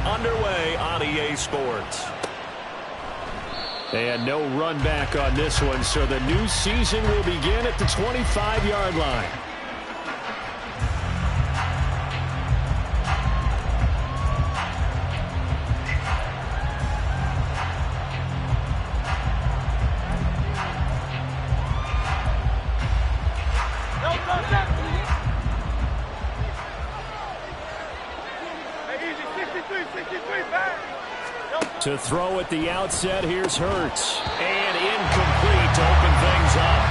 underway on EA Sports. And no run back on this one, so the new season will begin at the 25-yard line. To throw at the outset, here's Hurts. And incomplete to open things up.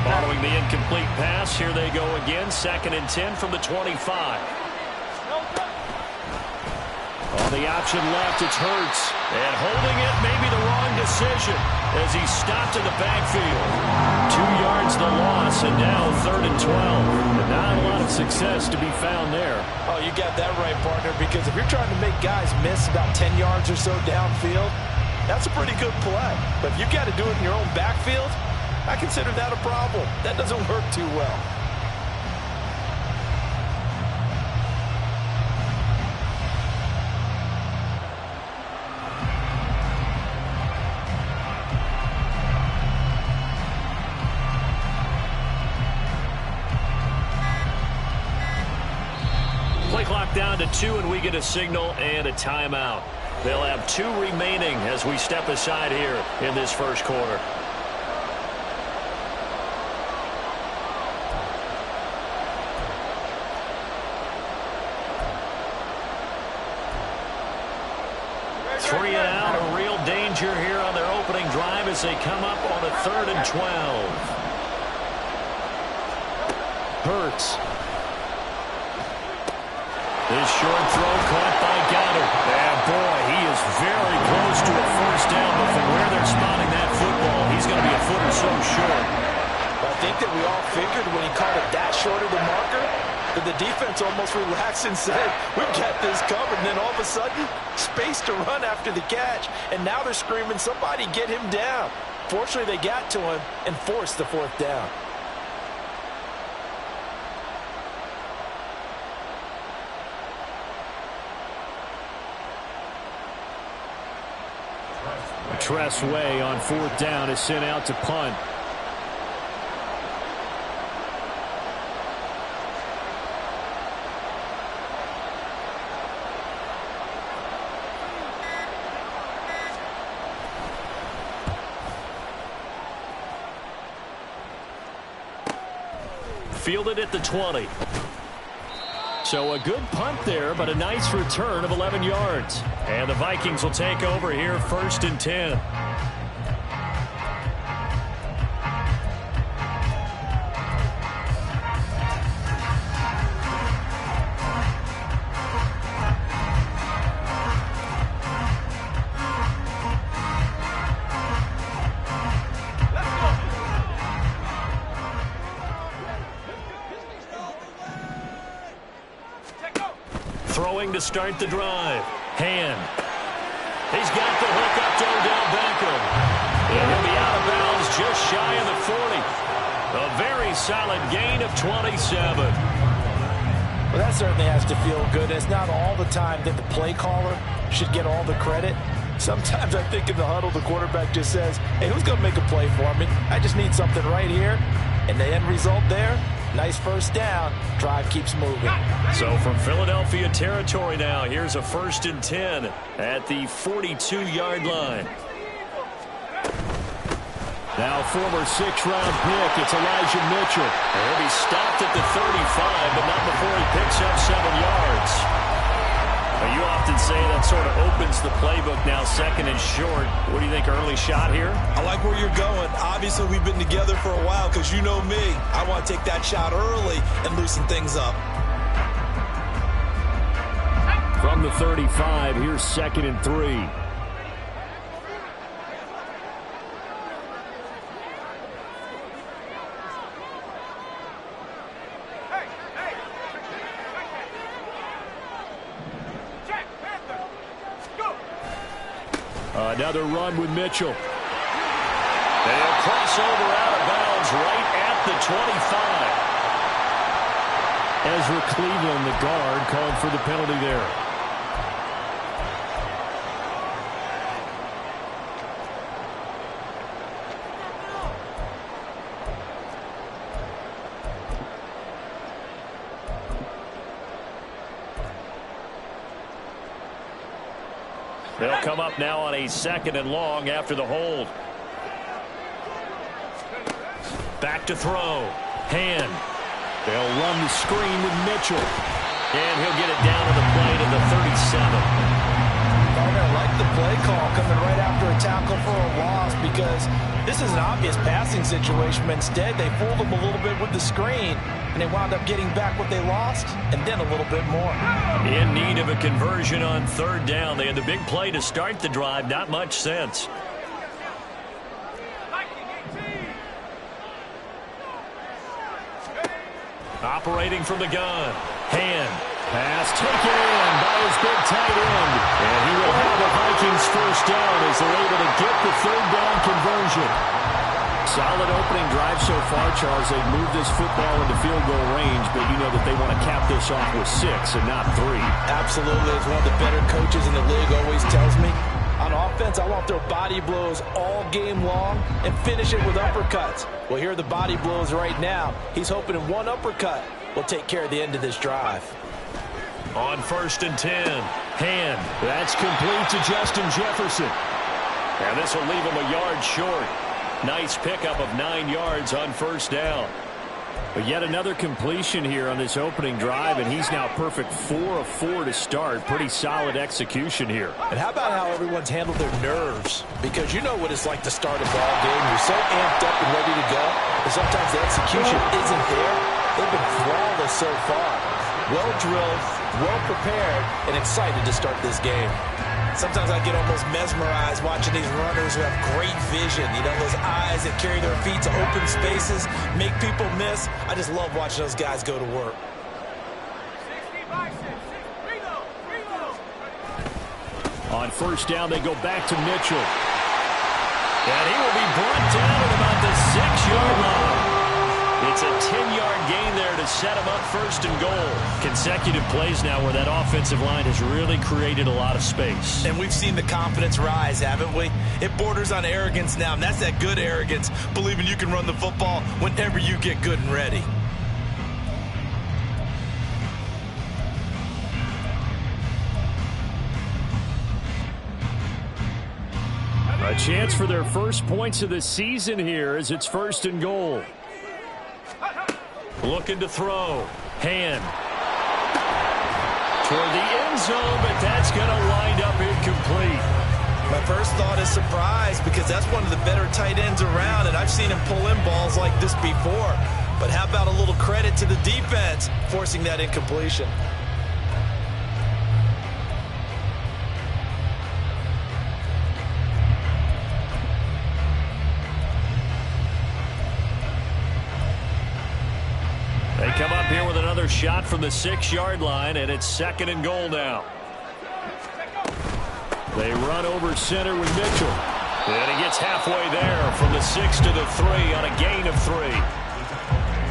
Following the incomplete pass, here they go again. 2nd and 10 from the 25. On the option left, it's Hurts. And holding it may be the wrong decision as he's stopped in the backfield. 2 yards the loss, and now 3rd and 12. And not a lot of success to be found there. Oh, you got that right, partner, because if you're trying to make guys miss about 10 yards or so downfield, that's a pretty good play. But if you've got to do it in your own backfield, I consider that a problem. That doesn't work too well. Play clock down to 2, and we get a signal and a timeout. They'll have 2 remaining as we step aside here in this first quarter. Three and out, a real danger here on their opening drive as they come up on a 3rd and 12. Hurts. This short throw caught by Goddard. And boy, he is very close to a first down, but from where they're spotting that football, he's going to be a foot or so short. I think that we all figured when he caught it that short of the marker, that the defense almost relaxed and said, we've got this covered. And then all of a sudden, space to run after the catch. And now they're screaming, somebody get him down. Fortunately, they got to him and forced the 4th down. Tress Way on 4th down is sent out to punt. Fielded at the 20. So a good punt there, but a nice return of 11 yards. And the Vikings will take over here 1st and 10. Throwing to start the drive. Hand. He's got the hook up to Odell Beckham. And he'll be out of bounds just shy of the 40. A very solid gain of 27. Well, that certainly has to feel good. It's not all the time that the play caller should get all the credit. Sometimes I think in the huddle, the quarterback just says, hey, who's going to make a play for me? I just need something right here. And the end result there, nice first down. Drive keeps moving. So from Philadelphia territory now, here's a 1st and 10 at the 42-yard line. Now former 6th-round pick, it's Elijah Mitchell. And he'll be stopped at the 35, but not before he picks up 7 yards. You often say that sort of opens the playbook now, 2nd and short. What do you think, early shot here? I like where you're going. Obviously, we've been together for a while because you know me. I want to take that shot early and loosen things up. From the 35, here's 2nd and 3. Another run with Mitchell. They'll cross over out of bounds right at the 25. Ezra Cleveland, the guard, called for the penalty there. They'll come up now on a 2nd and long after the hold. Back to throw. Hand. They'll run the screen with Mitchell. And he'll get it down to the play to the 37. I like the play call coming right after a tackle for a loss, because this is an obvious passing situation, but instead they fooled them a little bit with the screen, and they wound up getting back what they lost and then a little bit more. In need of a conversion on 3rd down. They had the big play to start the drive. Not much sense. Operating from the gun. Hand. Pass taken in by his big tight end. And he will have the Vikings 1st down as they're able to get the 3rd down conversion. Solid opening drive so far, Charles. They've moved this football into field goal range, but you know that they want to cap this off with 6 and not 3. Absolutely. As one of the better coaches in the league always tells me, on offense, I want their body blows all game long and finish it with uppercuts. Well, here are the body blows right now. He's hoping in one uppercut will take care of the end of this drive. On 1st and 10. Hand. That's complete to Justin Jefferson. And this will leave him a yard short. Nice pickup of 9 yards on 1st down. But yet another completion here on this opening drive, and he's now perfect 4 of 4 to start. Pretty solid execution here. And how about how everyone's handled their nerves? Because you know what it's like to start a ball game. You're so amped up and ready to go, and sometimes the execution isn't there. They've been flawless so far. Well drilled, well prepared, and excited to start this game. Sometimes I get almost mesmerized watching these runners who have great vision. You know, those eyes that carry their feet to open spaces, make people miss. I just love watching those guys go to work. On 1st down, they go back to Mitchell. And he will be brought down at about the 6-yard line. It's a 10-yard gain there to set him up 1st and goal. Consecutive plays now where that offensive line has really created a lot of space. And we've seen the confidence rise, haven't we? It borders on arrogance now, and that's that good arrogance, believing you can run the football whenever you get good and ready. A chance for their first points of the season here as it's 1st and goal. Looking to throw. Hand. Toward the end zone, but that's going to wind up incomplete. My first thought is surprise, because that's one of the better tight ends around, and I've seen him pull in balls like this before. But how about a little credit to the defense forcing that incompletion? They come up here with another shot from the 6-yard line, and it's 2nd and goal now. They run over center with Mitchell. And he gets halfway there from the 6 to the 3 on a gain of 3.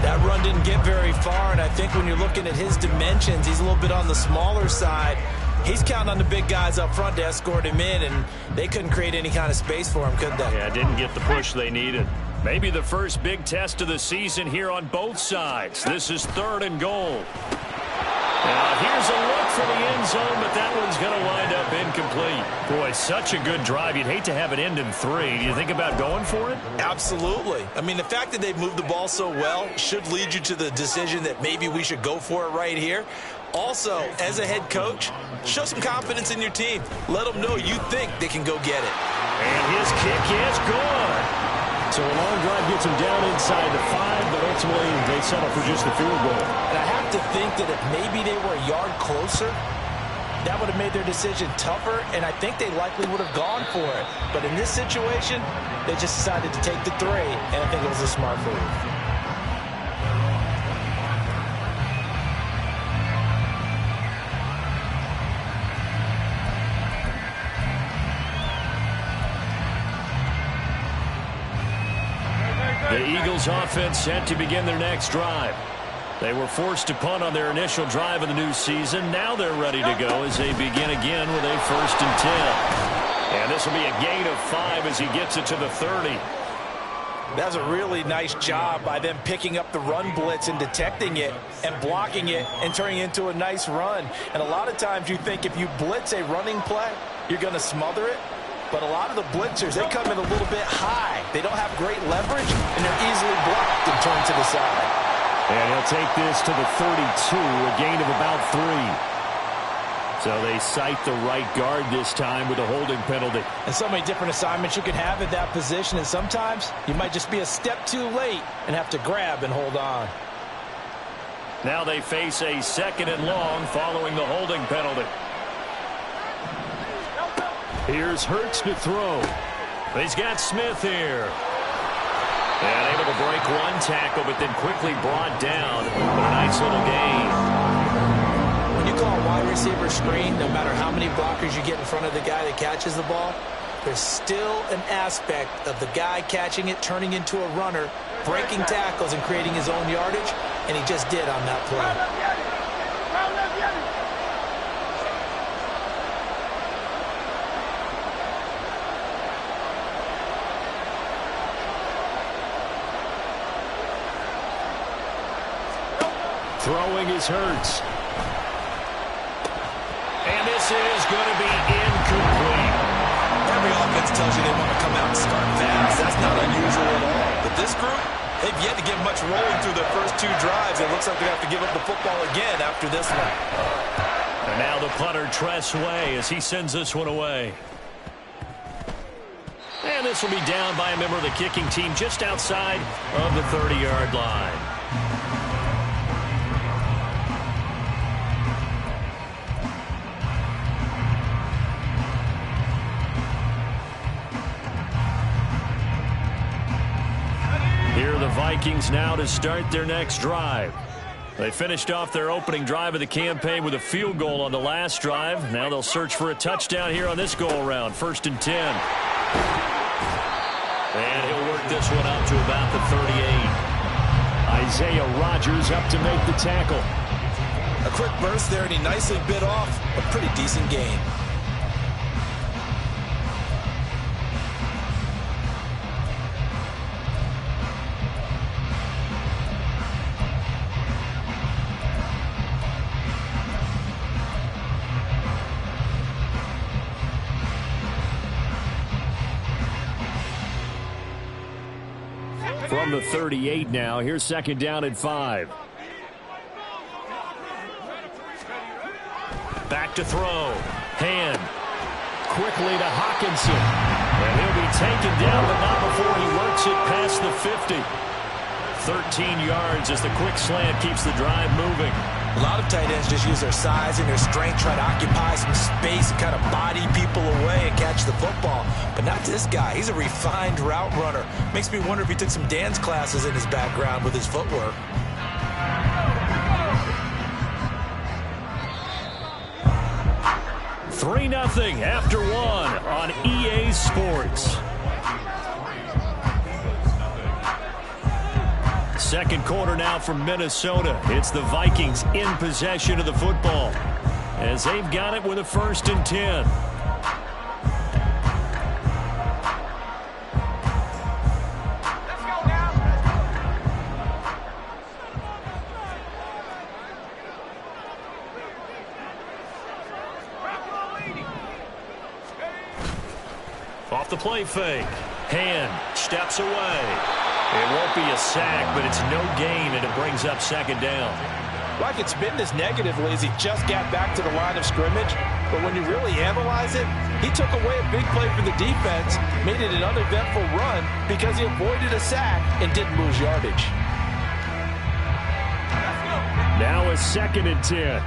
That run didn't get very far, and I think when you're looking at his dimensions, he's a little bit on the smaller side. He's counting on the big guys up front to escort him in, and they couldn't create any kind of space for him, could they? Yeah, didn't get the push they needed. Maybe the first big test of the season here on both sides. This is 3rd and goal. Now here's a look for the end zone, but that one's going to wind up incomplete. Boy, such a good drive. You'd hate to have it end in 3. Do you think about going for it? Absolutely. I mean, the fact that they've moved the ball so well should lead you to the decision that maybe we should go for it right here. Also, as a head coach, show some confidence in your team. Let them know you think they can go get it. And his kick is gone. So a long drive gets him down inside the 5, but ultimately they settle for just the field goal. And I have to think that if maybe they were a yard closer, that would have made their decision tougher, and I think they likely would have gone for it. But in this situation, they just decided to take the 3, and I think it was a smart move. Eagles offense set to begin their next drive. They were forced to punt on their initial drive of the new season. Now they're ready to go as they begin again with a 1st and 10. And this will be a gain of 5 as he gets it to the 30. That's a really nice job by them picking up the run blitz and detecting it and blocking it and turning it into a nice run. And a lot of times you think if you blitz a running play, you're going to smother it. But a lot of the blitzers, they come in a little bit high. They don't have great leverage, and they're easily blocked and turned to the side. And he'll take this to the 32, a gain of about 3. So they cite the right guard this time with a holding penalty. And so many different assignments you can have at that position, and sometimes you might just be a step too late and have to grab and hold on. Now they face a 2nd and long following the holding penalty. Here's Hurts to throw. He's got Smith here. And able to break one tackle, but then quickly brought down. But a nice little gain. When you call a wide receiver screen, no matter how many blockers you get in front of the guy that catches the ball, there's still an aspect of the guy catching it, turning into a runner, breaking tackles and creating his own yardage, and he just did on that play. Throwing is Hurts. And this is going to be incomplete. Every offense tells you they want to come out and start fast. That's not unusual at all. But this group, they've yet to get much rolling through their first 2 drives. It looks like they have to give up the football again after this one. And now the punter Tress Way as he sends this one away. And this will be down by a member of the kicking team just outside of the 30-yard line. Here are the Vikings now to start their next drive. They finished off their opening drive of the campaign with a field goal on the last drive. Now they'll search for a touchdown here on this go-around. 1st and 10. And he'll work this one out to about the 38. Isaiah Rodgers up to make the tackle. A quick burst there, and he nicely bit off a pretty decent gain. From the 38 now, here's 2nd down and 5. Back to throw. Hand. Quickly to Hawkinson. And he'll be taken down, but not before he works it past the 50. 13 yards as the quick slant keeps the drive moving. A lot of tight ends just use their size and their strength, try to occupy some space and kind of body people away and catch the football. But not this guy. He's a refined route runner. Makes me wonder if he took some dance classes in his background with his footwork. Three 3-0 after 1 on EA Sports. Second quarter now from Minnesota. It's the Vikings in possession of the football as they've got it with a 1st and 10. Off the play fake. Hand steps away. It won't be a sack, but it's no gain, and it brings up 2nd down. Like it's been this negatively as he just got back to the line of scrimmage. But when you really analyze it, he took away a big play for the defense, made it an uneventful run because he avoided a sack and didn't lose yardage. Now a 2nd and 10.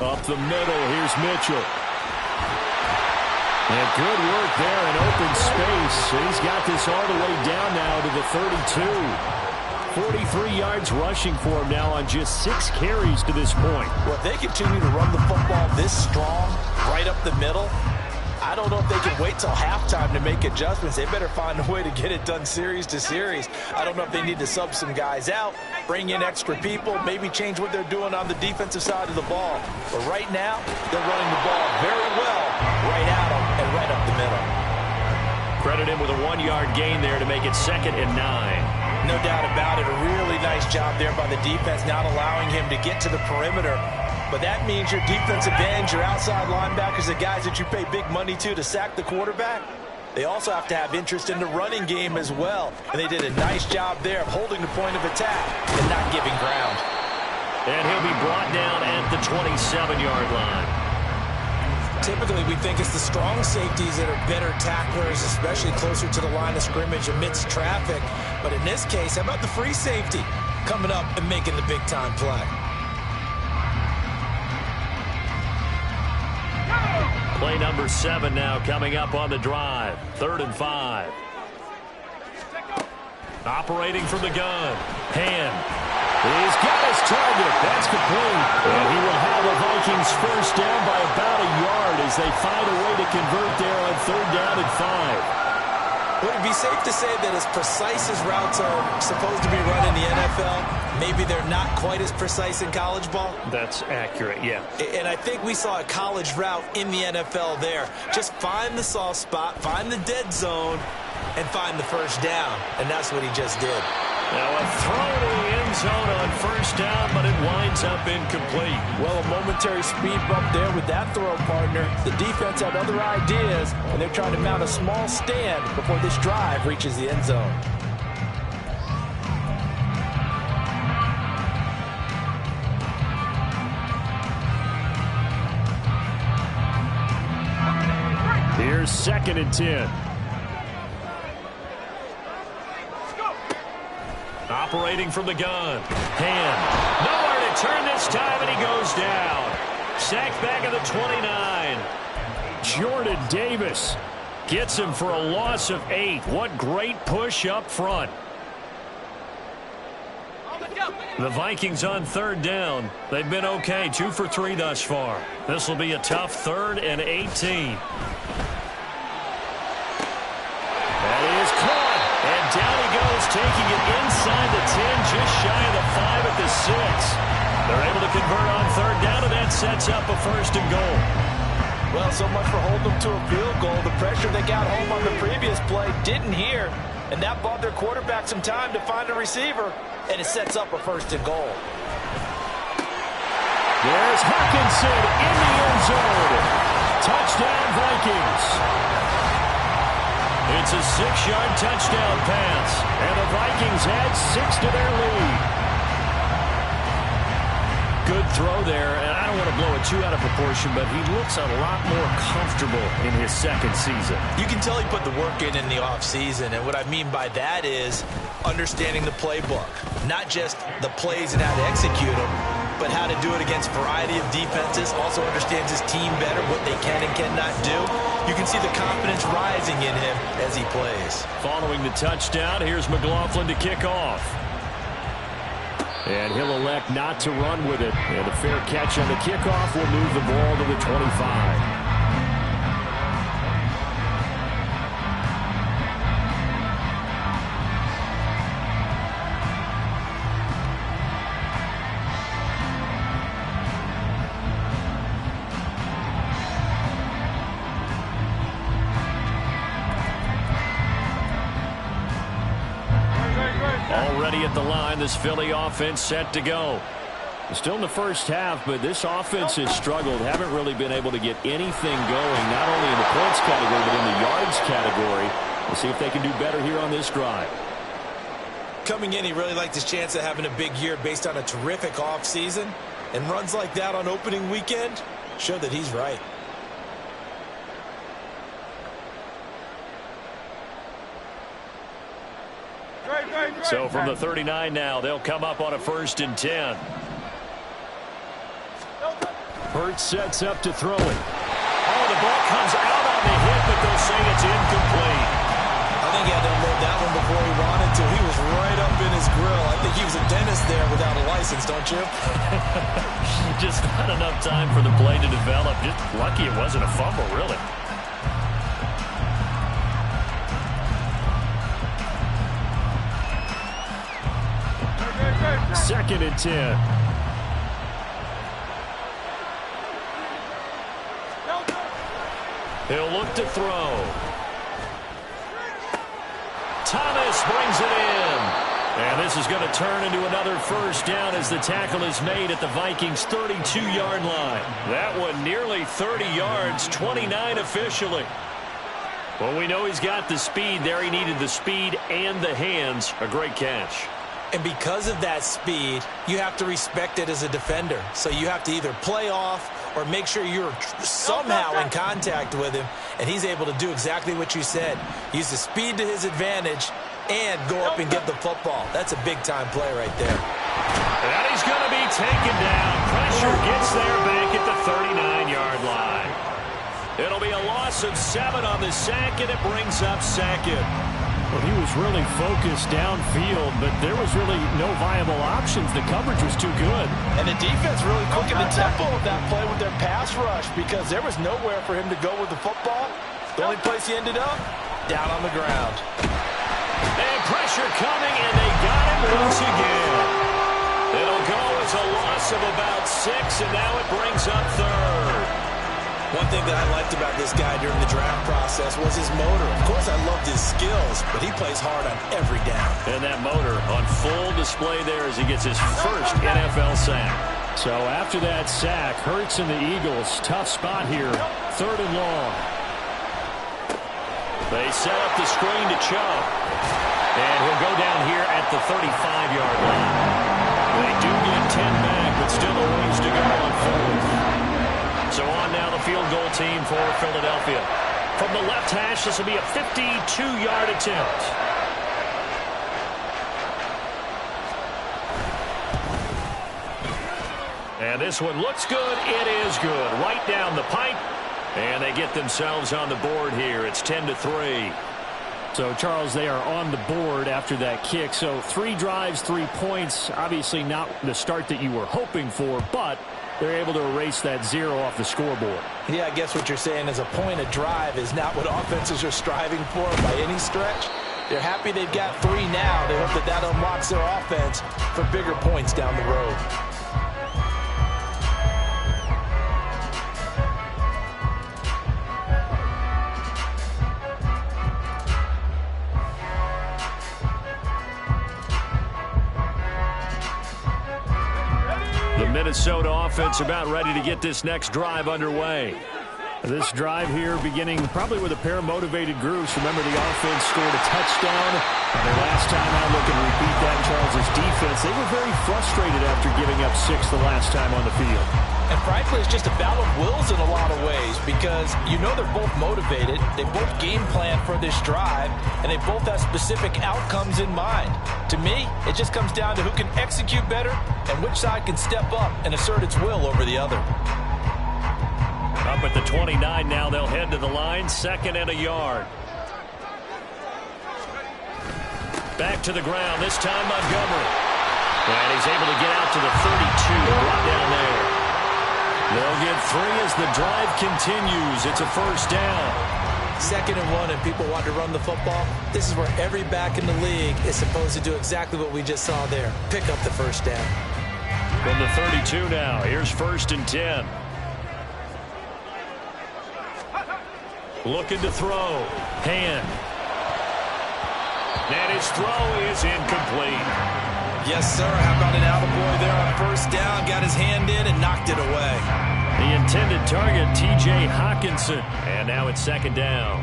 Up the middle, here's Mitchell. And good work there in open space. He's got this all the way down now to the 32. 43 yards rushing for him now on just 6 carries to this point. Well, if they continue to run the football this strong, right up the middle, I don't know if they can wait till halftime to make adjustments. They better find a way to get it done series to series. I don't know if they need to sub some guys out, bring in extra people, maybe change what they're doing on the defensive side of the ball. But right now, they're running the ball very well right at them and right up the middle. Credit him with a 1-yard gain there to make it 2nd and 9. No doubt about it. A really nice job there by the defense, not allowing him to get to the perimeter. But that means your defensive ends, your outside linebackers, the guys that you pay big money to sack the quarterback, they also have to have interest in the running game as well. And they did a nice job there of holding the point of attack and not giving ground. And he'll be brought down at the 27-yard line. Typically, we think it's the strong safeties that are better tacklers, especially closer to the line of scrimmage amidst traffic. But in this case, how about the free safety coming up and making the big-time play? Play number 7 now coming up on the drive. 3rd and 5. Operating from the gun. Hand. He's got his target. That's complete. And he will have the Vikings first down by about a yard as they find a way to convert there on 3rd down and 5. Would it be safe to say that as precise as routes are supposed to be run in the NFL, maybe they're not quite as precise in college ball? That's accurate, yeah. And I think we saw a college route in the NFL there. Just find the soft spot, find the dead zone, and find the first down. And that's what he just did. Now a throw to the end zone on 1st down, but it winds up incomplete. Well, a momentary speed bump there with that throw, partner. The defense had other ideas, and they're trying to mount a small stand before this drive reaches the end zone. Here's 2nd and 10. Operating from the gun. Hand. Nowhere to turn this time, and he goes down. Sacked back at the 29. Jordan Davis gets him for a loss of 8. What great push up front. The Vikings on 3rd down. They've been okay. 2 for 3 thus far. This will be a tough 3rd and 18. That is caught. And down he goes, taking it inside the 10, just shy of the 5 at the 6. They're able to convert on 3rd down, and that sets up a 1st and goal. Well, so much for holding them to a field goal. The pressure they got home on the previous play didn't hear, and that bought their quarterback some time to find a receiver, and it sets up a 1st and goal. There's Hawkinson in the end zone. Touchdown, Vikings. It's a 6-yard touchdown pass, and the Vikings add 6 to their lead. Good throw there, and I don't want to blow it too out of proportion, but he looks a lot more comfortable in his 2nd season. You can tell he put the work in the offseason, and what I mean by that is understanding the playbook. Not just the plays and how to execute them, but how to do it against a variety of defenses. Also understands his team better, what they can and cannot do. You can see the confidence rising in him as he plays. Following the touchdown, here's McLaughlin to kick off. And he'll elect not to run with it. And a fair catch on the kickoff will move the ball to the 25. Already at the line, this Philly offense set to go. Still in the first half, but this offense has struggled. Haven't really been able to get anything going, not only in the points category, but in the yards category. We'll see if they can do better here on this drive. Coming in, he really liked his chance of having a big year based on a terrific offseason. And runs like that on opening weekend show that he's right. So from the 39 now, they'll come up on a 1st and 10. Hurts sets up to throw it. Oh, the ball comes out on the hit, but they'll say it's incomplete. I think he had to unload that one before he wanted to. He was right up in his grill. I think he was a dentist there without a license, don't you? Just not enough time for the play to develop. Just lucky it wasn't a fumble, really. 2nd and 10. He'll look to throw. Thomas brings it in. And this is going to turn into another first down as the tackle is made at the Vikings' 32-yard line. That one nearly 30 yards, 29 officially. Well, we know he's got the speed there. He needed the speed and the hands. A great catch. And because of that speed, you have to respect it as a defender. So you have to either play off or make sure you're somehow in contact with him. And he's able to do exactly what you said. Use the speed to his advantage and go up and get the football. That's a big-time play right there. And he's going to be taken down. Pressure gets there back at the 39-yard line. It'll be a loss of 7 on the sack, and it brings up 2nd. Well, he was really focused downfield, but there was really no viable options. The coverage was too good. And the defense really quickened the tempo of that play with their pass rush because there was nowhere for him to go with the football. The only place he ended up, down on the ground. And pressure coming, and they got him once again. It'll go as a loss of about 6, and now it brings up 3rd. One thing that I liked about this guy during the draft process was his motor. Of course, I loved his skills, but he plays hard on every down. And that motor on full display there as he gets his first NFL sack. So after that sack, Hurts and the Eagles, tough spot here, 3rd and long. They set up the screen to Chubb. And he'll go down here at the 35-yard line. They do get 10 back, but still a ways to go on 4th. So on now the field goal team for Philadelphia. From the left hash, this will be a 52-yard attempt. And this one looks good. It is good. Right down the pipe. And they get themselves on the board here. It's 10-3. So, Charles, they are on the board after that kick. So 3 drives, 3 points. Obviously not the start that you were hoping for, but they're able to erase that 0 off the scoreboard. Yeah, I guess what you're saying is a point a drive is not what offenses are striving for by any stretch. They're happy they've got 3 now. They hope that unlocks their offense for bigger points down the road. Minnesota offense about ready to get this next drive underway. This drive here beginning probably with a pair of motivated groups. Remember, the offense scored a touchdown. Their last time out, looking to repeat that. Charles' defense, they were very frustrated after giving up 6 the last time on the field. And frankly, it's just a battle of wills in a lot of ways because you know they're both motivated. They both game plan for this drive, and they both have specific outcomes in mind. To me, it just comes down to who can execute better and which side can step up and assert its will over the other. Up at the 29 now, they'll head to the line, 2nd and a yard. Back to the ground, this time Montgomery. And he's able to get out to the 32, brought down there. They'll get 3 as the drive continues. It's a first down. 2nd and 1, and people want to run the football. This is where every back in the league is supposed to do exactly what we just saw there. Pick up the first down. From the 32 now, here's 1st and 10. Looking to throw. Hand. And his throw is incomplete. Yes, sir. How about an attaboy there on first down? Got his hand in and knocked it away. The intended target, T.J. Hockenson. And now it's 2nd down.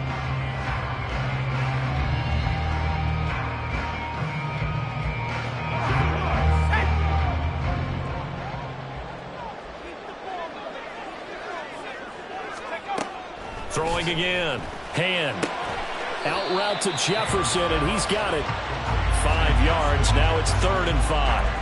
Throwing again. Hand. Out route to Jefferson, and he's got it. 5 yards. Now it's 3rd and 5.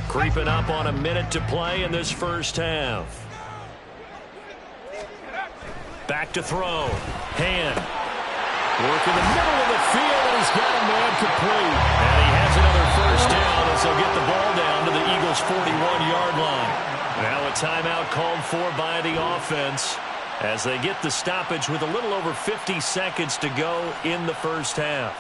Creeping up on a minute to play in this first half. Back to throw. Hand. Work in the middle of the field, and he's got a man complete. And he has another first down as they'll get the ball down to the Eagles' 41-yard line. Now a timeout called for by the offense as they get the stoppage with a little over 50 seconds to go in the first half.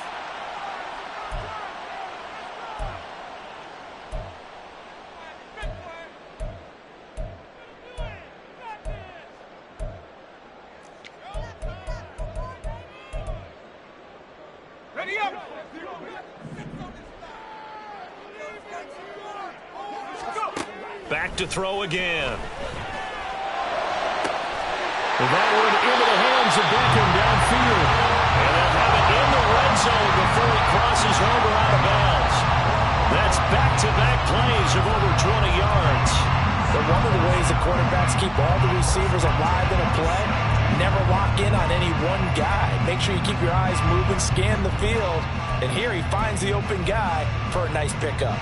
Back to throw again. That one into the hands of Beckham downfield. And they'll have it in the red zone before he crosses over out of bounds. That's back-to-back plays of over 20 yards. But one of the ways the quarterbacks keep all the receivers alive in a play, never lock in on any one guy. Make sure you keep your eyes moving, scan the field. And here he finds the open guy for a nice pickup.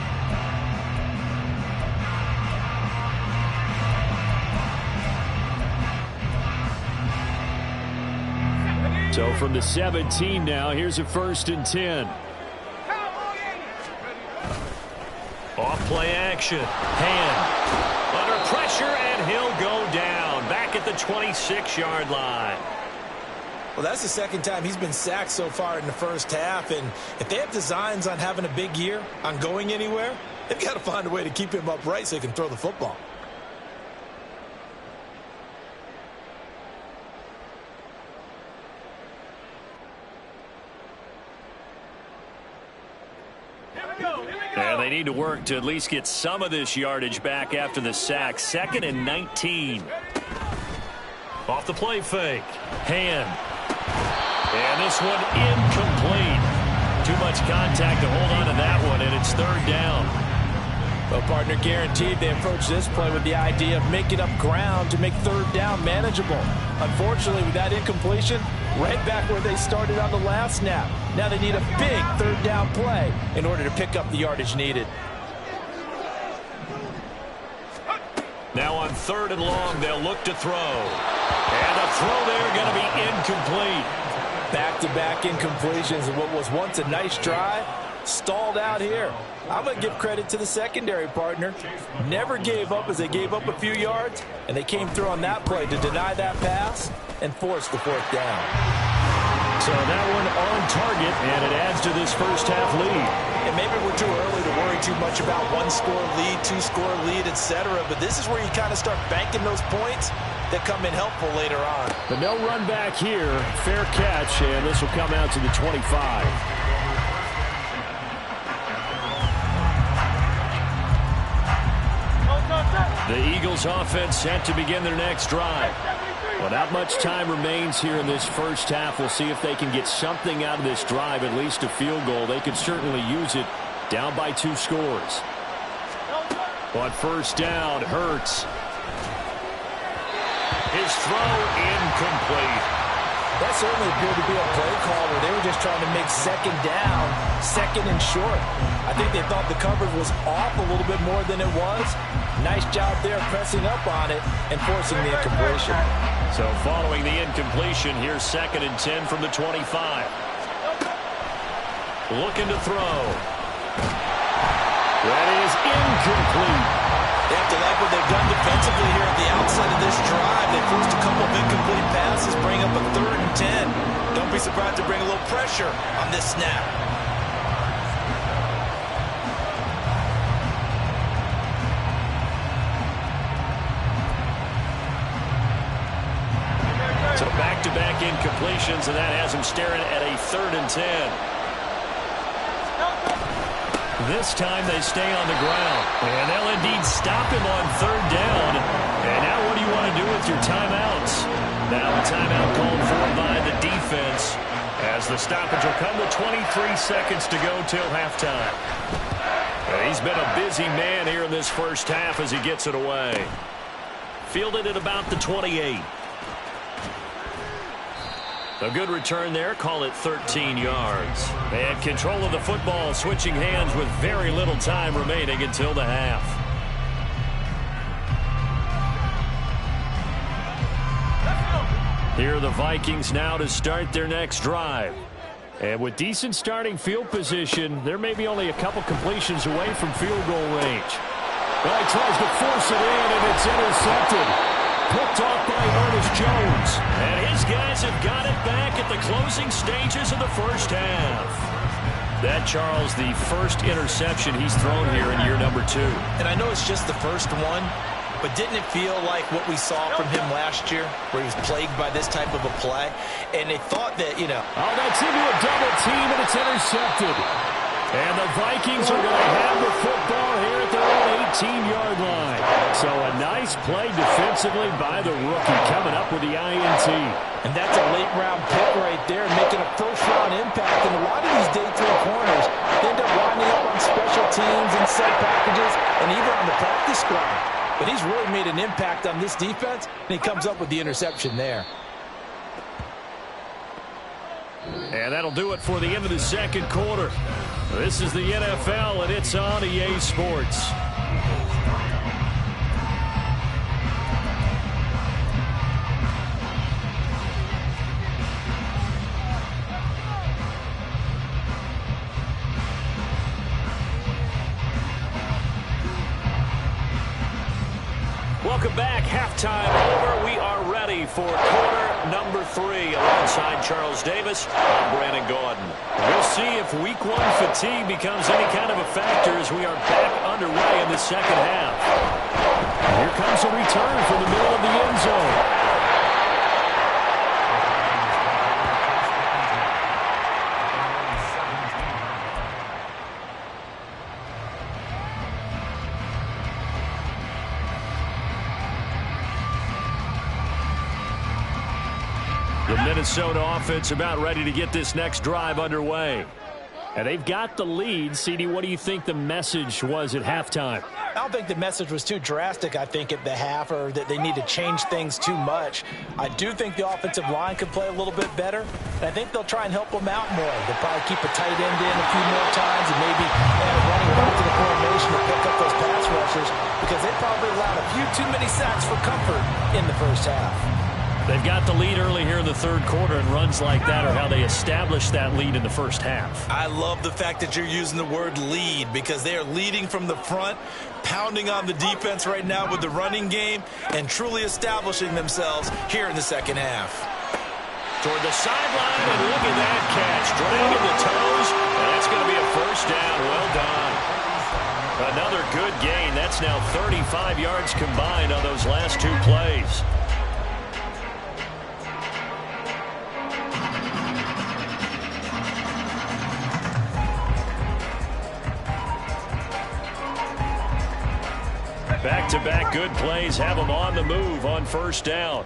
So from the 17 now, here's a 1st and 10. Off play action. Hand. Under pressure, and he'll go down. Back at the 26-yard line. Well, that's the second time he's been sacked so far in the first half. And if they have designs on having a big year, on going anywhere, they've got to find a way to keep him upright so he can throw the football. And they need to work to at least get some of this yardage back after the sack. 2nd and 19. Off the play fake. Hand. And this one incomplete. Too much contact to hold on to that one, and it's 3rd down. Well, partner, guaranteed they approach this play with the idea of making up ground to make 3rd down manageable. Unfortunately, with that incompletion, right back where they started on the last snap. Now they need a big 3rd down play in order to pick up the yardage needed. Now on 3rd and long, they'll look to throw. And the throw there going to be incomplete. Back-to-back incompletions of what was once a nice drive, stalled out here. I'm going to give credit to the secondary, partner. Never gave up as they gave up a few yards, and they came through on that play to deny that pass and force the 4th down. So that one on target, and it adds to this first half lead. And maybe we're too early to worry too much about 1-score lead, 2-score lead, etc. But this is where you kind of start banking those points that come in helpful later on. But no run back here. Fair catch, and this will come out to the 25. The Eagles offense set to begin their next drive. Well, not much time remains here in this first half. We'll see if they can get something out of this drive, at least a field goal. They could certainly use it down by 2 scores. On 1st down, Hurts. His throw incomplete. That certainly appeared to be a play call where they were just trying to make 2nd down, 2nd and short. I think they thought the coverage was off a little bit more than it was. Nice job there pressing up on it and forcing the incompletion. So following the incompletion, here's 2nd and 10 from the 25. Looking to throw. That is incomplete. They have to like what they've done defensively here at the outset of this drive. They forced a couple of incomplete passes, bring up a 3rd and 10. Don't be surprised to bring a little pressure on this snap. So back-to-back incompletions, and that has him staring at a 3rd and 10. This time they stay on the ground. And they'll indeed stop him on 3rd down. And now what do you want to do with your timeouts? Now a timeout called for by the defense as the stoppage will come with 23 seconds to go till halftime. He's been a busy man here in this first half as he gets it away. Fielded at about the 28. A good return there. Call it 13 yards. And control of the football switching hands with very little time remaining until the half. Here are the Vikings now to start their next drive. And with decent starting field position, there may be only a couple completions away from field goal range. Well, he tries to force it in, and it's intercepted. Picked off by Ernest Jones. And his guys have got it back at the closing stages of the first half. That, Charles, the first interception he's thrown here in year number 2. And I know it's just the first one, but didn't it feel like what we saw from him last year, where he was plagued by this type of a play? And they thought that, you know. Oh, that's into a double team, and it's intercepted. And the Vikings are going to have the football here at their own 18-yard line. So a nice play defensively by the rookie, coming up with the INT. And that's a late-round pick right there, making a first-round impact. And a lot of these day 3 corners end up winding up on special teams and set packages and even on the practice squad. But he's really made an impact on this defense, and he comes up with the interception there. And that'll do it for the end of the second quarter. This is the NFL, and it's on EA Sports. Welcome back. Halftime over. We are ready for quarter number 3. Alongside Charles Davis, I'm Brandon Gordon. We'll see if week 1 fatigue becomes any kind of a factor as we are back underway in the second half. Here comes a return from the middle of the end zone. The Minnesota offense about ready to get this next drive underway. And they've got the lead. CD, what do you think the message was at halftime? I don't think the message was too drastic, I think, at the half, or that they need to change things too much. I do think the offensive line could play a little bit better, and I think they'll try and help them out more. They'll probably keep a tight end in a few more times and maybe running back to the formation to pick up those pass rushers, because they probably allowed a few too many sacks for comfort in the first half. They've got the lead early here in the third quarter, and runs like that are how they established that lead in the first half. I love the fact that you're using the word lead, because they are leading from the front, pounding on the defense right now with the running game, and truly establishing themselves here in the second half. Toward the sideline, and look at that catch. Dragging the toes, and that's going to be a first down. Well done. Another good gain. That's now 35 yards combined on those last 2 plays. Back-to-back good plays have them on the move on first down.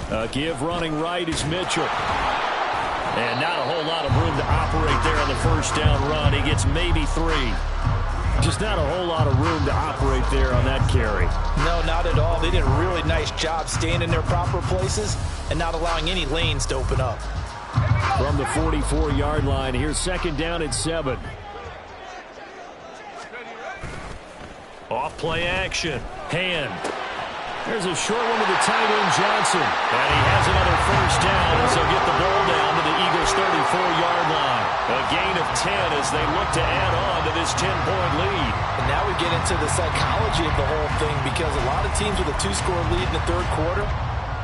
A give running right is Mitchell. And not a whole lot of room to operate there on the first down run. He gets maybe 3. Just not a whole lot of room to operate there on that carry. No, not at all. They did a really nice job staying in their proper places and not allowing any lanes to open up. From the 44-yard line, here's second down at 7. Off play action. Hand. There's a short one to the tight end, Johnson. And he has another first down as they'll get the ball down to the Eagles' 34-yard line. A gain of 10 as they look to add on to this 10-point lead. And now we get into the psychology of the whole thing, because a lot of teams with a 2-score lead in the third quarter,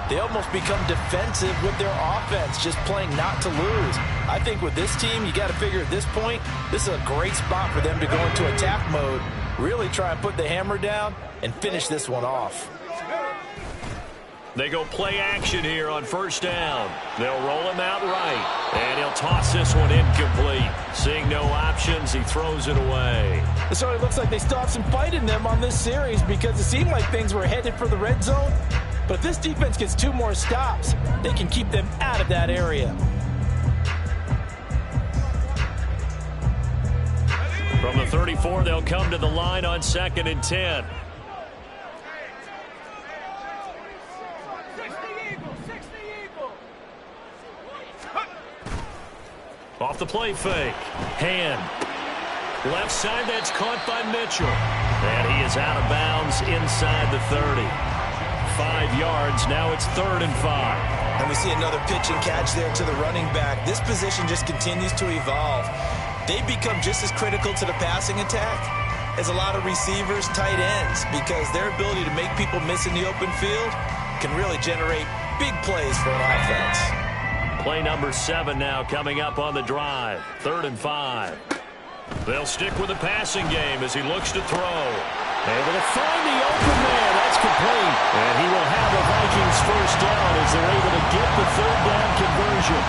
they almost become defensive with their offense, just playing not to lose. I think with this team, you got to figure at this point, this is a great spot for them to go into attack mode, really try and put the hammer down and finish this one off. They go play action here on first down. They'll roll him out right, and he'll toss this one incomplete. Seeing no options, he throws it away. So it looks like they still have some fight in them on this series, because it seemed like things were headed for the red zone. But if this defense gets 2 more stops, they can keep them out of that area. From the 34, they'll come to the line on 2nd and 10. Off the play fake. Hand. Left side, that's caught by Mitchell. And he is out of bounds inside the 30. 5 yards. Now it's 3rd and 5. And we see another pitch and catch there to the running back. This position just continues to evolve. They become just as critical to the passing attack as a lot of receivers, tight ends, because their ability to make people miss in the open field can really generate big plays for an offense. Play number 7 now coming up on the drive. 3rd and 5. They'll stick with the passing game as he looks to throw. Able to find the open man. That's complete. And he will have a Vikings first down as they're able to get the 3rd down conversion.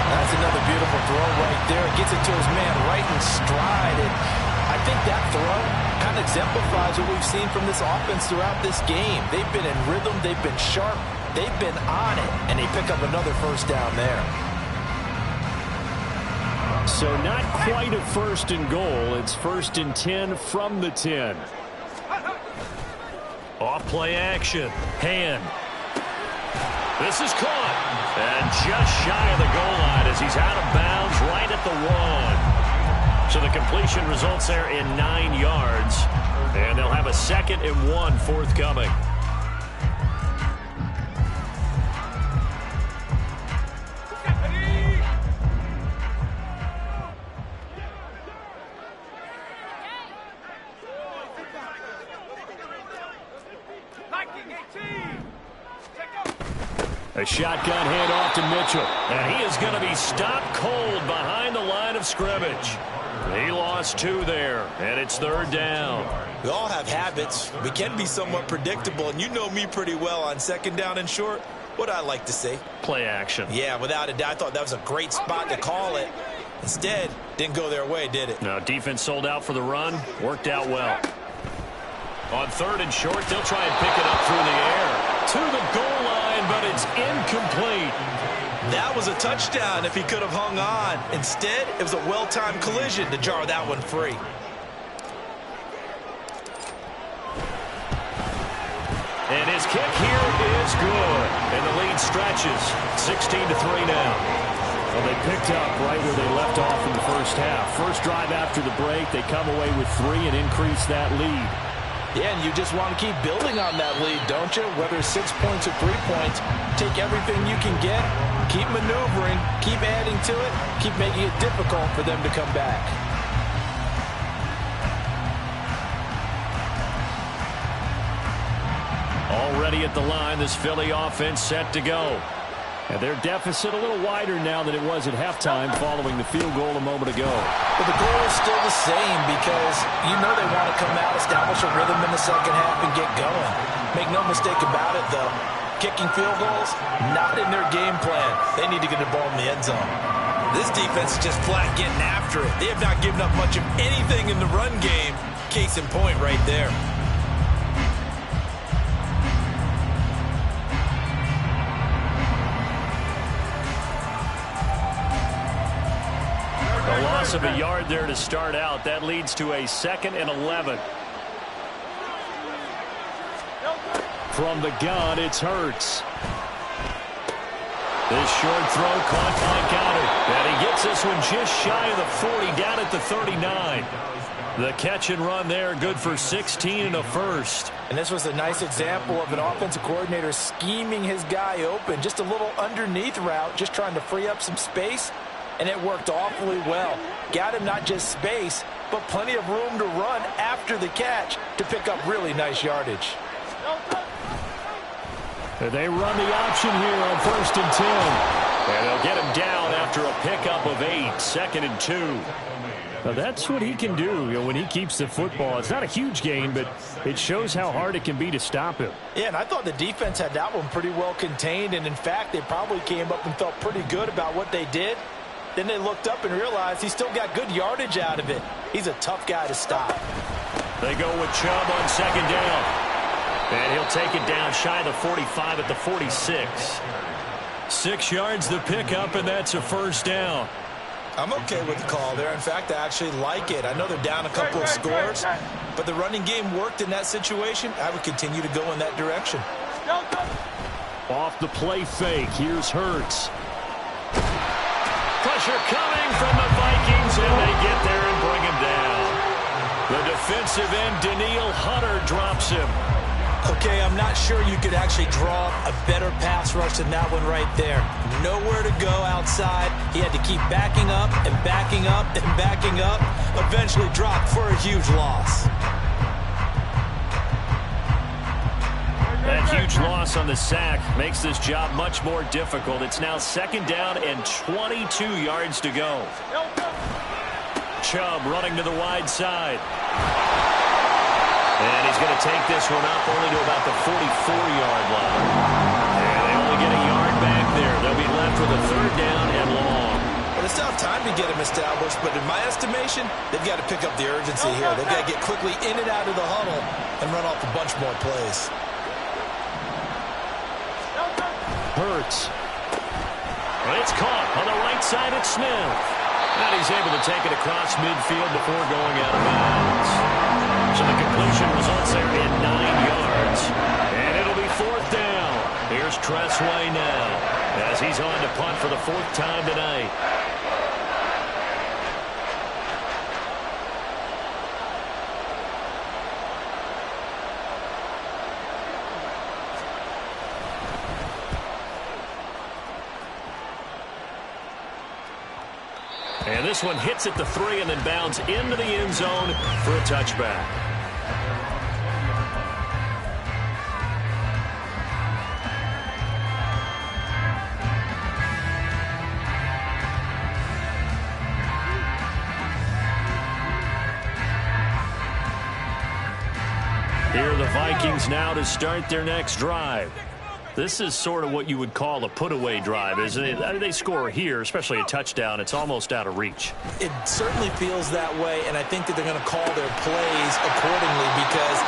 That's another beautiful throw right there. Gets it to his man right in stride. And I think that throw kind of exemplifies what we've seen from this offense throughout this game. They've been in rhythm. They've been sharp. They've been on it. And they pick up another first down there. So not quite a 1st and goal. It's 1st and 10 from the 10. Off play action. Hand. This is caught. And just shy of the goal line as he's out of bounds right at the 1. So the completion results there in 9 yards. And they'll have a 2nd and 1 forthcoming. A shotgun handoff to Mitchell. And he is going to be stopped cold behind the line of scrimmage. He lost 2 there, and it's 3rd down. We all have habits. We can be somewhat predictable, and you know me pretty well on 2nd down and short. What I like to say? Play action. Yeah, without a doubt. I thought that was a great spot to call it. Instead, didn't go their way, did it? Now, defense sold out for the run. Worked out well. On 3rd and short, they'll try and pick it up through the air. To the goal line, but it's incomplete. That was a touchdown if he could have hung on. Instead, it was a well-timed collision to jar that one free. And his kick here is good. And the lead stretches. 16-3 now. Well, they picked up right where they left off in the first half. First drive after the break, they come away with 3 and increase that lead. Yeah, and you just want to keep building on that lead, don't you? Whether it's 6 points or 3 points, take everything you can get, keep maneuvering, keep adding to it, keep making it difficult for them to come back. Already at the line, this Philly offense set to go. And their deficit a little wider now than it was at halftime following the field goal a moment ago. But the goal is still the same because you know they want to come out, establish a rhythm in the second half, and get going. Make no mistake about it, though. Kicking field goals, not in their game plan. They need to get the ball in the end zone. This defense is just flat getting after it. They have not given up much of anything in the run game. Case in point right there. A loss of a yard there to start out. That leads to a 2nd and 11. From the gun, it's Hurts. This short throw caught by Goddard. And he gets this one just shy of the 40, down at the 39. The catch and run there, good for 16 and a first. And this was a nice example of an offensive coordinator scheming his guy open. Just a little underneath route, just trying to free up some space. And it worked awfully well. Got him not just space, but plenty of room to run after the catch to pick up really nice yardage. They run the option here on 1st and 10. And they'll get him down after a pickup of 8, 2nd and 2. Now that's what he can do, when he keeps the football. It's not a huge gain, but it shows how hard it can be to stop him. Yeah, and I thought the defense had that one pretty well contained. And, in fact, they probably came up and felt pretty good about what they did. Then they looked up and realized he still got good yardage out of it. He's a tough guy to stop. They go with Chubb on 2nd down. And he'll take it down shy of the 45 at the 46. 6 yards the pickup, and that's a first down. I'm okay with the call there. In fact, I actually like it. I know they're down a couple of scores, but the running game worked in that situation. I would continue to go in that direction. Off the play fake, here's Hurts. Pressure coming from the Vikings, and they get there and bring him down. The defensive end, Danielle Hunter, drops him. Okay, I'm not sure you could actually draw a better pass rush than that one right there. Nowhere to go outside. He had to keep backing up and backing up and backing up. Eventually dropped for a huge loss. That huge loss on the sack makes this job much more difficult. It's now 2nd down and 22 yards to go. Chubb running to the wide side. And he's going to take this one up only to about the 44-yard line. And they only get a yard back there. They'll be left with a 3rd down and long. Well, it's not time to get him established, but in my estimation, they've got to pick up the urgency here. They've got to get quickly in and out of the huddle and run off a bunch more plays. Hurts. Well, it's caught on the right side at Smith. And he's able to take it across midfield before going out of bounds. So the completion results there in 9 yards. And it'll be 4th down. Here's Tressway now as he's on to punt for the 4th time tonight. And this one hits at the 3 and then bounds into the end zone for a touchback. Here are the Vikings now to start their next drive. This is sort of what you would call a put-away drive, isn't it? I mean, they score here, especially a touchdown. It's almost out of reach. It certainly feels that way, and I think that they're going to call their plays accordingly because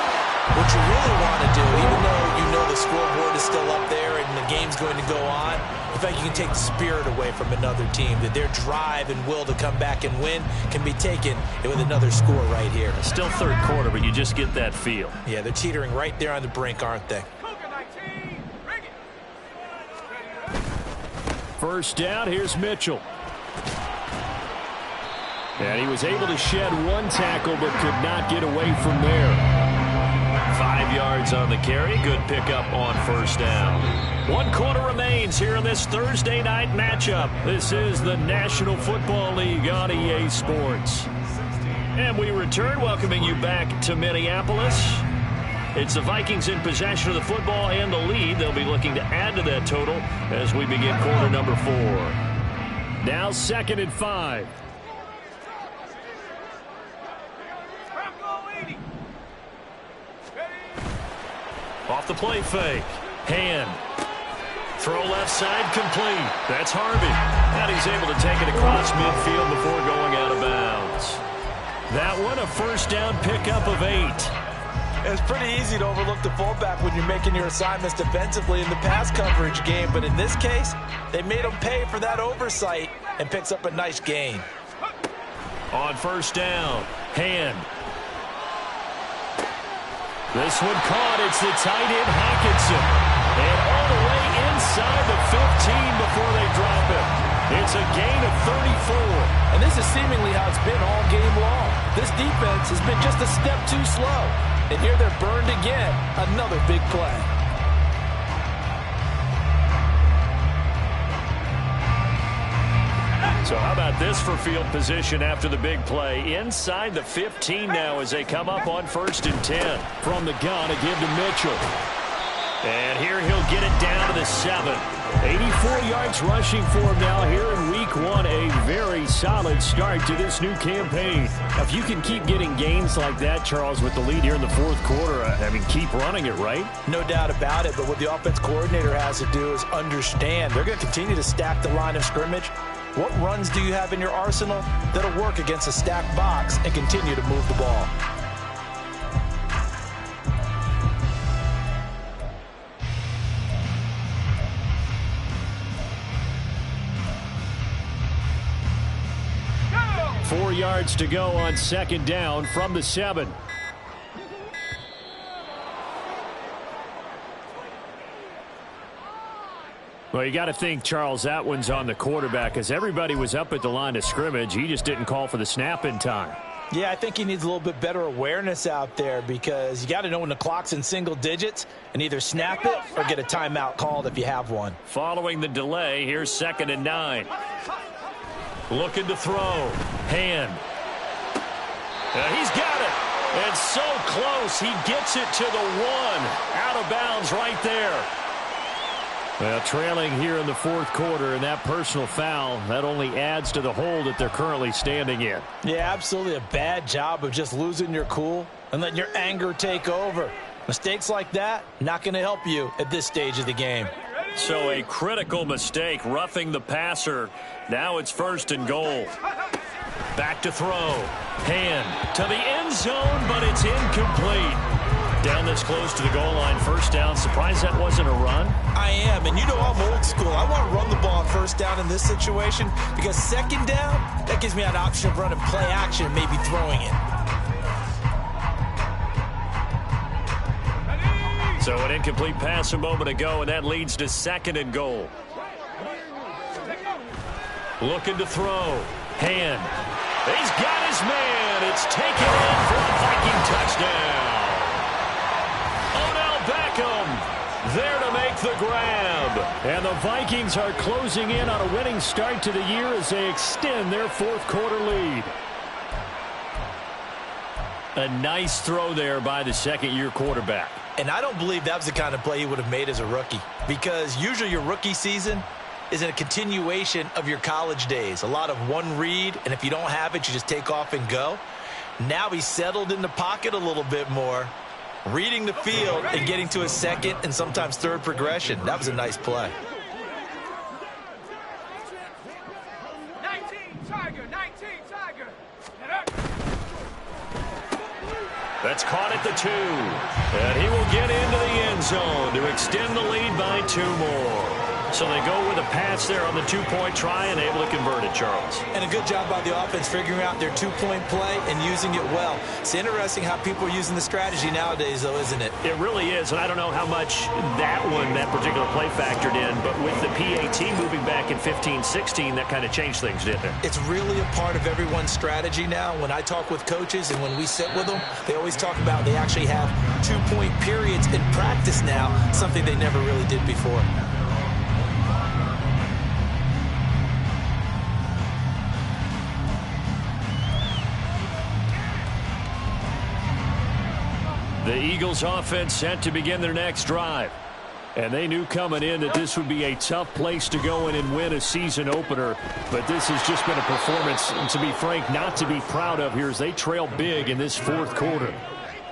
what you really want to do, even though you know the scoreboard is still up there and the game's going to go on, in fact, you can take the spirit away from another team, that their drive and will to come back and win can be taken with another score right here. Still 3rd quarter, but you just get that feel. Yeah, they're teetering right there on the brink, aren't they? 1st down, here's Mitchell. And he was able to shed 1 tackle but could not get away from there. 5 yards on the carry. Good pickup on 1st down. 1 quarter remains here in this Thursday night matchup. This is the National Football League on EA Sports. And we return, welcoming you back to Minneapolis. It's the Vikings in possession of the football and the lead. They'll be looking to add to that total as we begin quarter number 4. Now 2nd and 5. Off the play fake. Hand. Throw left side complete. That's Harvey. And he's able to take it across midfield before going out of bounds. That one, a 1st down pickup of 8. It's pretty easy to overlook the fullback when you're making your assignments defensively in the pass coverage game, but in this case, they made him pay for that oversight and picks up a nice gain. On 1st down, Hand. This one caught. It's the tight end, Hockenson. And all the way inside the 15 before they drop him. It's a gain of 34. And this is seemingly how it's been all game long. This defense has been just a step too slow. And here they're burned again. Another big play. So how about this for field position after the big play? Inside the 15 now as they come up on 1st and 10. From the gun, a give to Mitchell. And here he'll get it down to the 7. 84 yards rushing for him now here in week 1. A very solid start to this new campaign. If you can keep getting gains like that, Charles, with the lead here in the 4th quarter, I mean, keep running it, right? No doubt about it, but what the offense coordinator has to do is understand they're going to continue to stack the line of scrimmage. What runs do you have in your arsenal that'll work against a stacked box and continue to move the ball? Four yards to go on 2nd down from the 7. Well, you got to think, Charles, that one's on the quarterback as everybody was up at the line of scrimmage. He just didn't call for the snap in time. Yeah, I think he needs a little bit better awareness out there because you got to know when the clock's in single digits and either snap it or get a timeout called if you have one. Following the delay, here's 2nd and 9. Looking to throw. Hand. He's got it. And so close. He gets it to the 1. Out of bounds right there. Well, trailing here in the 4th quarter, and that personal foul, that only adds to the hole that they're currently standing in. Yeah, absolutely a bad job of just losing your cool and letting your anger take over. Mistakes like that, not going to help you at this stage of the game. So a critical mistake, roughing the passer. Now it's 1st and goal. Back to throw. Hand to the end zone, but it's incomplete. Down this close to the goal line, 1st down. Surprised that wasn't a run? I am, and you know I'm old school. I want to run the ball on 1st down in this situation because 2nd down, that gives me an option of running play action and maybe throwing it. So an incomplete pass a moment ago, and that leads to 2nd and goal. Looking to throw. Hand. He's got his man. It's taken in for a Viking touchdown. There to make the grab. And the Vikings are closing in on a winning start to the year as they extend their 4th quarter lead. A nice throw there by the 2nd-year quarterback. And I don't believe that was the kind of play he would have made as a rookie because usually your rookie season is a continuation of your college days. A lot of one read, and if you don't have it, you just take off and go. Now he's settled in the pocket a little bit more, reading the field and getting to a 2nd and sometimes 3rd progression. That was a nice play. 19 Tiger. That's caught at the 2. And he will get into the end zone to extend the lead by 2 more. So they go with a pass there on the 2-point try and able to convert it, Charles. And a good job by the offense figuring out their 2-point play and using it well. It's interesting how people are using the strategy nowadays, though, isn't it? It really is, and I don't know how much that particular play factored in, but with the PAT moving back in 15-16, that kind of changed things, didn't it? It's really a part of everyone's strategy now. When I talk with coaches and when we sit with them, they always talk about they actually have 2-point periods in practice now, something they never really did before. The Eagles offense set to begin their next drive. And they knew coming in that this would be a tough place to go in and win a season opener. But this has just been a performance, and to be frank, not to be proud of here as they trail big in this 4th quarter.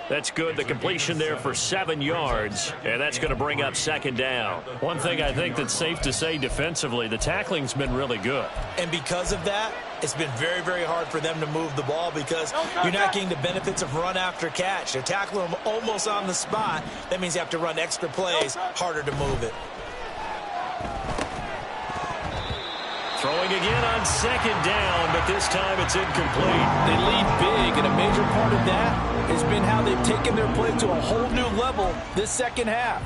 That's good. The completion there for 7 yards, and that's going to bring up 2nd down. One thing I think that's safe to say defensively, the tackling's been really good. And because of that, it's been very, very hard for them to move the ball because you're not getting the benefits of run after catch. They're tackling them almost on the spot. That means you have to run extra plays, harder to move it. Throwing again on 2nd down, but this time it's incomplete. They lead big, and a major part of that has been how they've taken their play to a whole new level this 2nd half.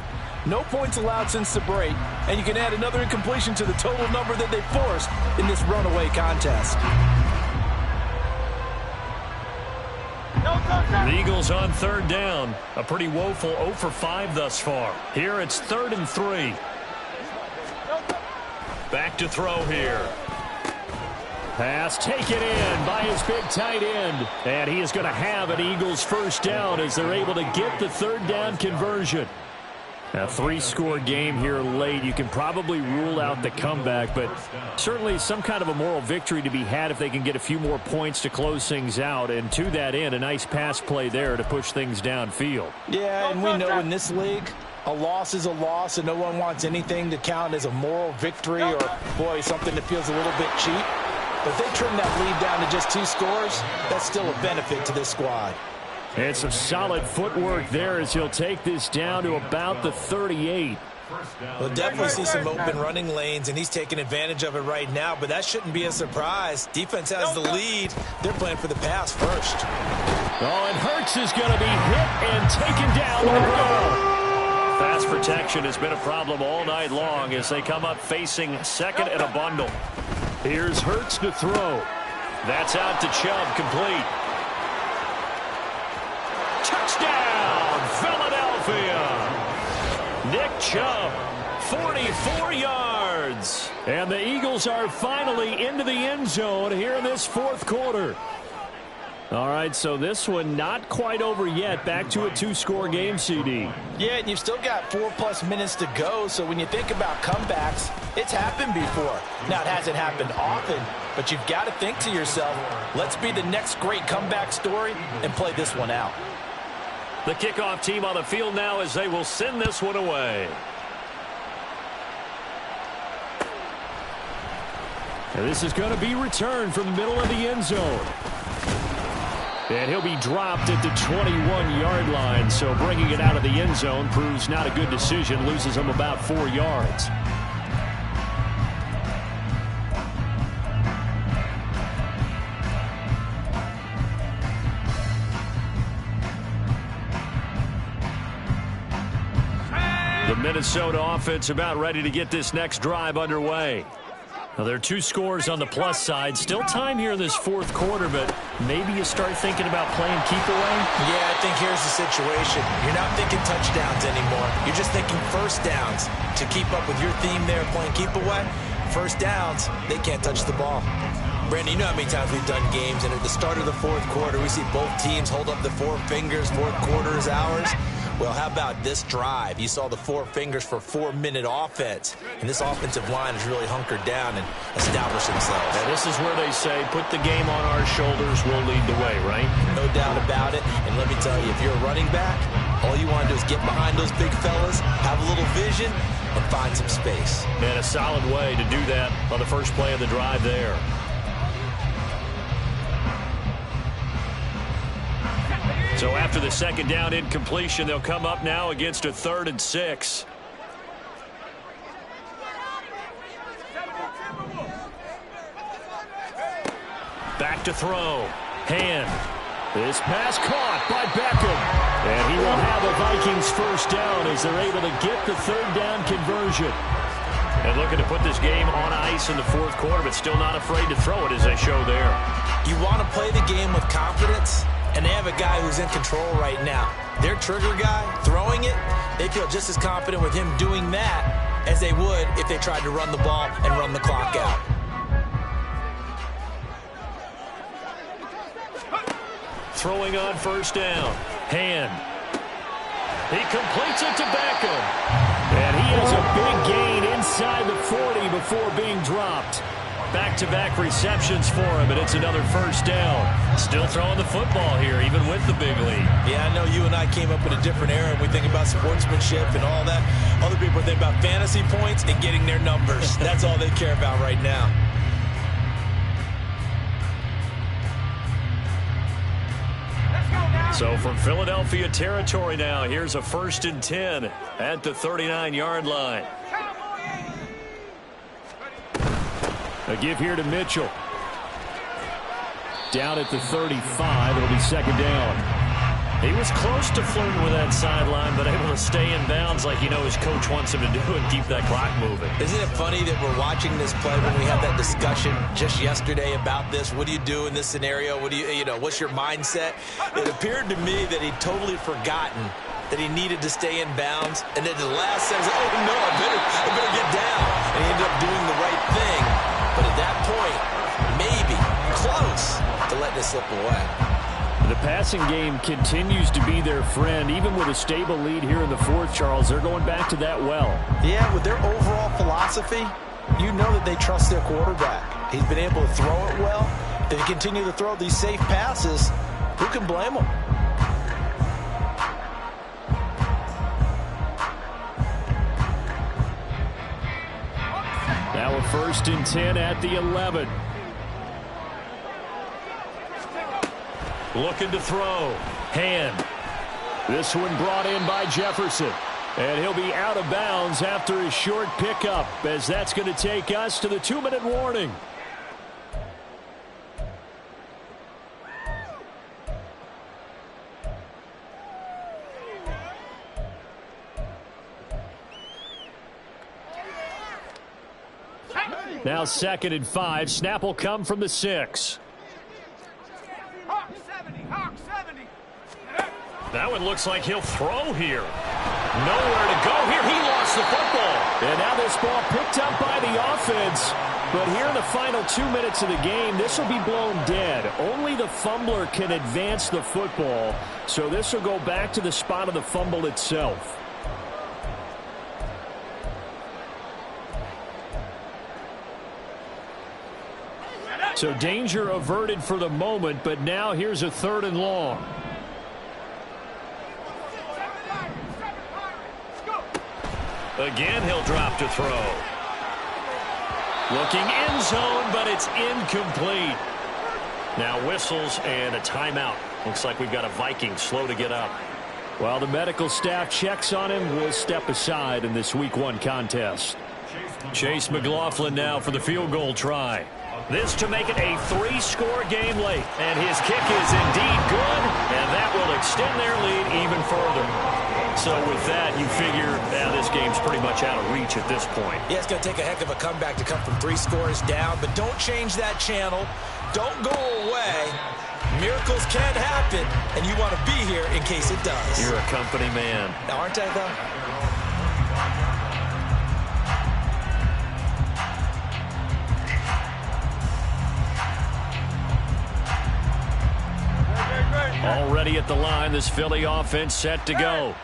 No points allowed since the break, and you can add another incompletion to the total number that they forced in this runaway contest. The Eagles on 3rd down. A pretty woeful 0 for 5 thus far. Here it's 3rd and 3. Back to throw here. Pass taken in by his big tight end. And he is going to have an Eagles 1st down as they're able to get the 3rd down conversion. A 3-score game here late. You can probably rule out the comeback, but certainly some kind of a moral victory to be had if they can get a few more points to close things out. And to that end, a nice pass play there to push things downfield. Yeah, and we know in this league, a loss is a loss, and no one wants anything to count as a moral victory or, boy, something that feels a little bit cheap. But if they trim that lead down to just 2 scores, that's still a benefit to this squad. And some solid footwork there as he'll take this down to about the 38. We'll definitely see some open running lanes, and he's taking advantage of it right now, but that shouldn't be a surprise. Defense has the lead. They're playing for the pass first. Oh, and Hurts is going to be hit and taken down to the ground. Pass protection has been a problem all night long as they come up facing 2nd and a bundle. Here's Hurts to throw. That's out to Chubb, complete. Touchdown, Philadelphia. Nick Chubb, 44 yards. And the Eagles are finally into the end zone here in this fourth quarter. All right, so this one not quite over yet. Back to a two-score game, CD. Yeah, and you've still got 4+ minutes to go, so when you think about comebacks, it's happened before. Now, it hasn't happened often, but you've got to think to yourself, let's be the next great comeback story and play this one out. The kickoff team on the field now as they will send this one away. And this is going to be returned from the middle of the end zone. And he'll be dropped at the 21-yard line, so bringing it out of the end zone proves not a good decision, loses him about 4 yards. The Minnesota offense about ready to get this next drive underway. Now, there are 2 scores on the plus side. Still time here in this fourth quarter, but maybe you start thinking about playing keep away? Yeah, I think here's the situation. You're not thinking touchdowns anymore. You're just thinking first downs. To keep up with your theme there, playing keep away, first downs, they can't touch the ball. Brandon, you know how many times we've done games, and at the start of the fourth quarter, we see both teams hold up the 4 fingers, fourth quarter is ours. Well, how about this drive? You saw the 4 fingers for 4-minute offense. And this offensive line has really hunkered down and established themselves. And this is where they say, put the game on our shoulders, we'll lead the way, right? No doubt about it. And let me tell you, if you're a running back, all you want to do is get behind those big fellas, have a little vision, and find some space. And a solid way to do that on the first play of the drive there. So after the second down incompletion, they'll come up now against a 3rd and 6. Back to throw. Hand. This pass caught by Beckham. And he will have a Vikings first down as they're able to get the 3rd down conversion. And looking to put this game on ice in the fourth quarter, but still not afraid to throw it as they show there. You want to play the game with confidence? And they have a guy who's in control right now. Their trigger guy, throwing it, they feel just as confident with him doing that as they would if they tried to run the ball and run the clock out. Throwing on first down. Hand. He completes it to Beckham. And he has a big gain inside the 40 before being dropped. Back-to-back receptions for him, and it's another first down. Still throwing the football here, even with the big lead. Yeah, I know you and I came up in a different era, and we think about sportsmanship and all that. Other people think about fantasy points and getting their numbers. That's all they care about right now. So from Philadelphia territory now, here's a 1st and 10 at the 39-yard line. A give here to Mitchell. Down at the 35. It'll be second down. He was close to flirting with that sideline, but able to stay in bounds like you know his coach wants him to do and keep that clock moving. Isn't it funny that we're watching this play when we had that discussion just yesterday about this? What do you do in this scenario? What do you know, what's your mindset? It appeared to me that he'd totally forgotten that he needed to stay in bounds, and then the last second, oh no, I better get down. And he ended up doing the right thing. But at that point, maybe close to letting it slip away. The passing game continues to be their friend. Even with a stable lead here in the fourth, Charles, they're going back to that well. Yeah, with their overall philosophy, you know that they trust their quarterback. He's been able to throw it well. If they continue to throw these safe passes, who can blame them? Now a 1st and 10 at the 11. Looking to throw. Hand. This one brought in by Jefferson. And he'll be out of bounds after his short pickup, as that's going to take us to the 2-minute warning. Now 2nd and 5. Snap will come from the 6. Hawk 70, Hawk 70. That one looks like he'll throw here. Nowhere to go here. He lost the football. And now this ball picked up by the offense. But here in the final 2 minutes of the game, this will be blown dead. Only the fumbler can advance the football. So this will go back to the spot of the fumble itself. So danger averted for the moment, but now here's a 3rd and long. Again, he'll drop to throw. Looking end zone, but it's incomplete. Now whistles and a timeout. Looks like we've got a Viking slow to get up. While the medical staff checks on him, we'll step aside in this Week 1 contest. Chase McLaughlin now for the field goal try. This to make it a 3-score game late. And his kick is indeed good, and that will extend their lead even further. So with that, you figure this game's pretty much out of reach at this point. Yeah, it's going to take a heck of a comeback to come from 3 scores down, but don't change that channel. Don't go away. Miracles can happen, and you want to be here in case it does. You're a company man. Aren't I, though? Already at the line, this Philly offense set to go.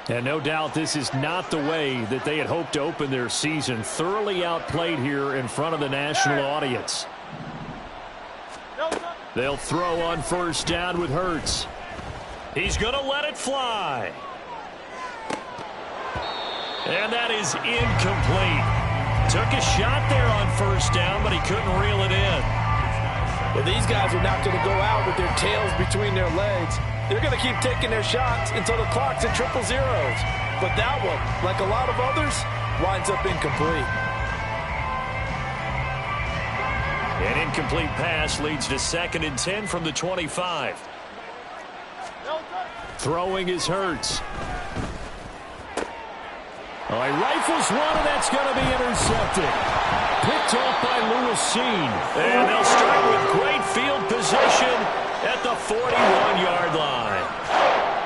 And no doubt this is not the way that they had hoped to open their season. Thoroughly outplayed here in front of the national audience. They'll throw on 1st down with Hurts. He's going to let it fly. And that is incomplete. Took a shot there on 1st down, but he couldn't reel it in. Well, these guys are not going to go out with their tails between their legs. They're going to keep taking their shots until the clock's at 000. But that one, like a lot of others, winds up incomplete. An incomplete pass leads to 2nd and 10 from the 25. Throwing is Hurts. Oh, he rifles one, and that's going to be intercepted. Picked off by Lewis Seen. And they'll start with great field position at the 41-yard line.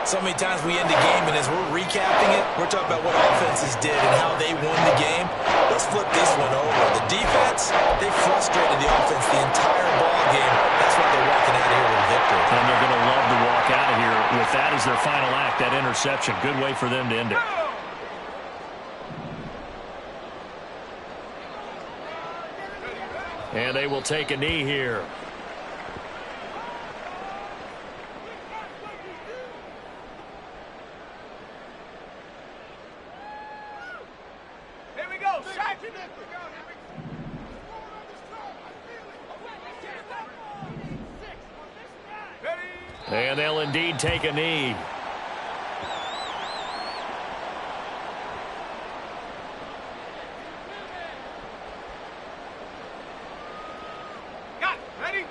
So many times we end the game, and as we're recapping it, we're talking about what offenses did and how they won the game. Let's flip this one over. The defense, they frustrated the offense the entire ball game. That's why they're walking out of here with a victory. And they're going to love to walk out of here with that as their final act, that interception. Good way for them to end it. And they will take a knee here. Here we go, Shaq. And they'll indeed take a knee. Got it. Ready?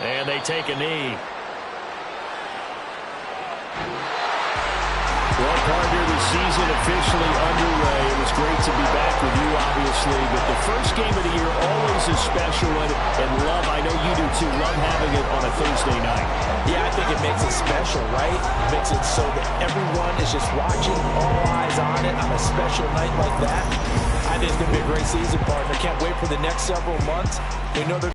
And they take a knee. Well, partner, the season officially underway. It was great to be back with you, obviously, but the first game of the year always a special one. And love, I know you do too, love having it on a Thursday night. Yeah, I think it makes it special, right? It makes it so that everyone is just watching, all eyes on it on a special night like that. I think it's going to be a great season, partner. Can't wait for the next several months. We know they're